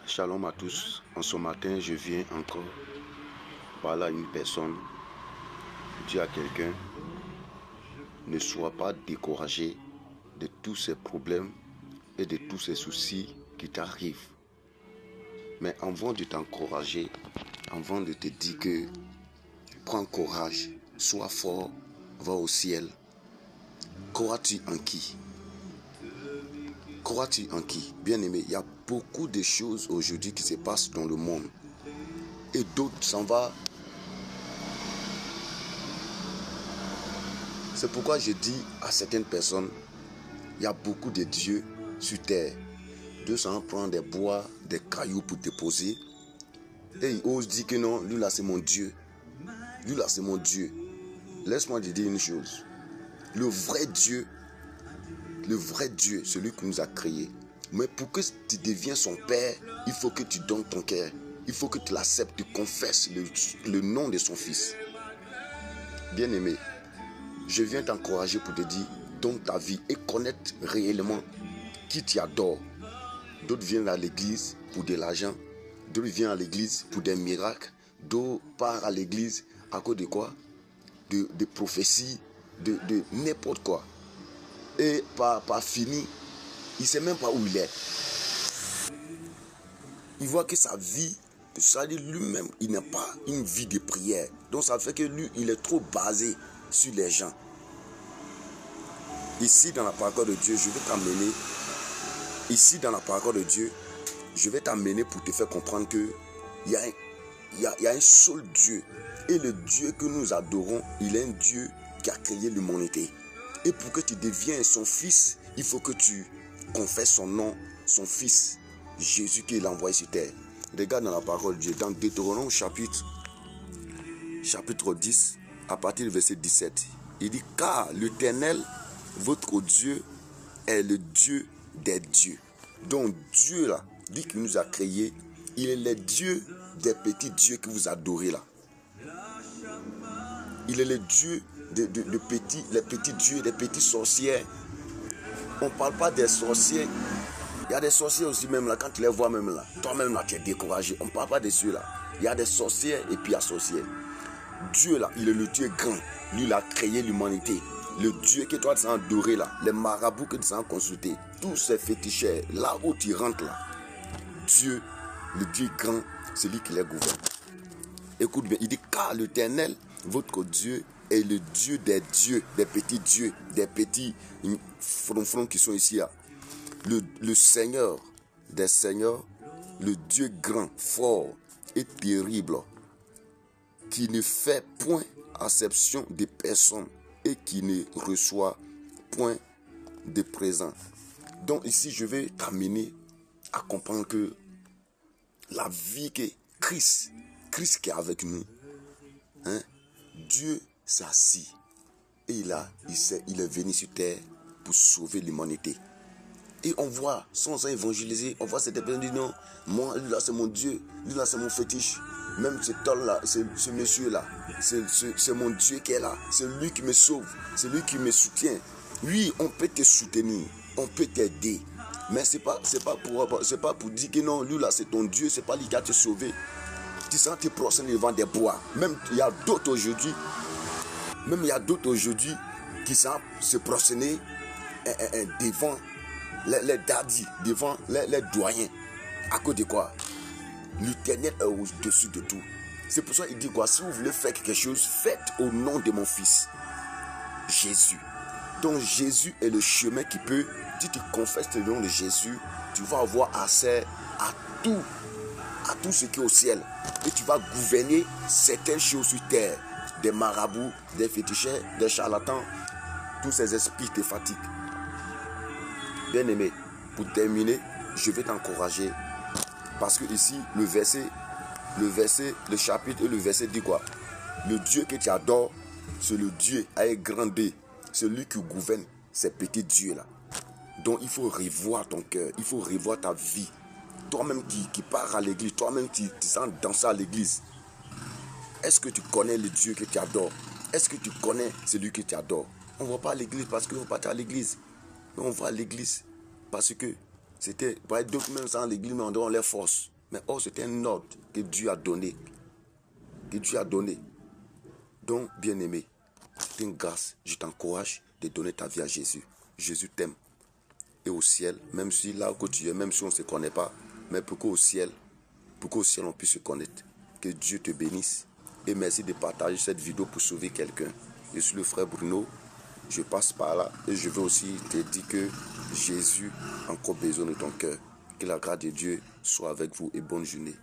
Shalom à tous. En ce matin, je viens encore parler à une personne, dire à quelqu'un, ne sois pas découragé de tous ces problèmes et de tous ces soucis qui t'arrivent. Mais avant de t'encourager, avant de te dire que prends courage, sois fort, va au ciel, crois-tu en qui? Crois-tu en qui? Bien-aimé, il y a beaucoup de choses aujourd'hui qui se passent dans le monde. Et d'autres s'en vont. C'est pourquoi je dis à certaines personnes, il y a beaucoup de dieux sur terre. Dieu s'en prend des bois, des cailloux pour déposer. Et ils osent dire que non, lui là c'est mon Dieu. Lui là c'est mon Dieu. Laisse-moi te dire une chose. Le vrai Dieu, celui qui nous a créés. Mais pour que tu deviennes son Père, il faut que tu donnes ton cœur. Il faut que tu l'acceptes, tu confesses le nom de son Fils. Bien-aimé, je viens t'encourager pour te dire, donne ta vie et connaître réellement qui t'adore. D'autres viennent à l'église pour de l'argent. D'autres viennent à l'église pour des miracles. D'autres partent à l'église à cause de quoi? De prophéties, de n'importe quoi. Et par fini, il ne sait même pas où il est. Il voit que sa vie, ça dit lui-même, il n'a pas une vie de prière. Donc ça fait que lui, il est trop basé sur les gens. Ici, dans la parole de Dieu, je vais t'amener. Ici, dans la parole de Dieu, je vais t'amener pour te faire comprendre que il y a un seul Dieu. Et le Dieu que nous adorons, il est un Dieu qui a créé l'humanité. Et pour que tu deviennes son fils, il faut que tu confesses son nom, son fils, Jésus qu'il a envoyé sur terre. Regarde dans la parole de Dieu, dans Deutéronome chapitre 10, à partir du verset 17. Il dit, car l'Éternel, votre Dieu, est le Dieu des dieux. Donc Dieu là, lui qui nous a créés, il est le Dieu des petits dieux que vous adorez là. Il est le Dieu les petits dieux, les petits sorciers. On ne parle pas des sorciers. Il y a des sorciers aussi même là, quand tu les vois même là, toi-même là tu es découragé. On ne parle pas de ceux là. Il y a des sorciers et puis il y a sorciers. Dieu là, il est le Dieu grand. Lui il a créé l'humanité. Le Dieu que toi tu as adoré là, les marabouts que tu as consultés, tous ces féticheurs, là où tu rentres là, Dieu, le Dieu grand, c'est lui qui les gouverne. Écoute bien, il dit car l'Éternel, votre Dieu, est le Dieu des dieux, des petits fronts qui sont ici là. Le Seigneur des seigneurs, le Dieu grand, fort et terrible, qui ne fait point acception de personne et qui ne reçoit point de présent. Donc ici, je vais t'amener à comprendre que la vie que Christ qui est avec nous, hein, Dieu s'est assis et il est venu sur terre pour sauver l'humanité. Et on voit, sans évangéliser, on voit cette personne dire non, moi, lui là c'est mon Dieu, lui là c'est mon fétiche. Même cet homme là, ce monsieur là, c'est mon Dieu qui est là, c'est lui qui me sauve, c'est lui qui me soutient. Oui, on peut te soutenir, on peut t'aider, mais c'est pas pour dire que non, lui là c'est ton Dieu, c'est pas lui qui a te sauvé. Tu sens te prosterner devant des bois. Même il y a d'autres aujourd'hui, qui savent se prosterner devant les dadis, devant les doyens. À cause de quoi? L'Éternel est au-dessus de tout. C'est pour ça qu'il dit quoi? Si vous voulez faire quelque chose, faites au nom de mon fils Jésus. Donc Jésus est le chemin qui peut, si tu confesses le nom de Jésus, tu vas avoir accès à tout ce qui est au ciel. Et tu vas gouverner certaines choses sur terre. Des marabouts, des féticheurs, des charlatans. Tous ces esprits te fatiguent. Bien aimé, pour terminer, je vais t'encourager. Parce que ici, le chapitre et le verset dit quoi? Le Dieu que tu adores, c'est le Dieu avec grand D. C'est lui qui gouverne ces petits dieux-là. Donc il faut revoir ton cœur, il faut revoir ta vie. Toi-même qui pars à l'église, toi-même qui sens danser à l'église. Est-ce que tu connais le Dieu que tu adores? Est-ce que tu connais celui que tu adores? On ne va pas à l'église parce qu'on va pas à l'église. Mais on va à l'église parce que c'était, d'autres même sans l'église, mais on les force. Mais c'était un ordre que Dieu a donné. Que Dieu a donné. Donc, bien-aimé, c'est une grâce. Je t'encourage de donner ta vie à Jésus. Jésus t'aime. Et au ciel, même si là où tu es, même si on ne se connaît pas, mais pour qu'au ciel on puisse se connaître. Que Dieu te bénisse. Et merci de partager cette vidéo pour sauver quelqu'un. Je suis le frère Bruno. Je passe par là et je veux aussi te dire que Jésus a encore besoin de ton cœur. Que la grâce de Dieu soit avec vous et bonne journée.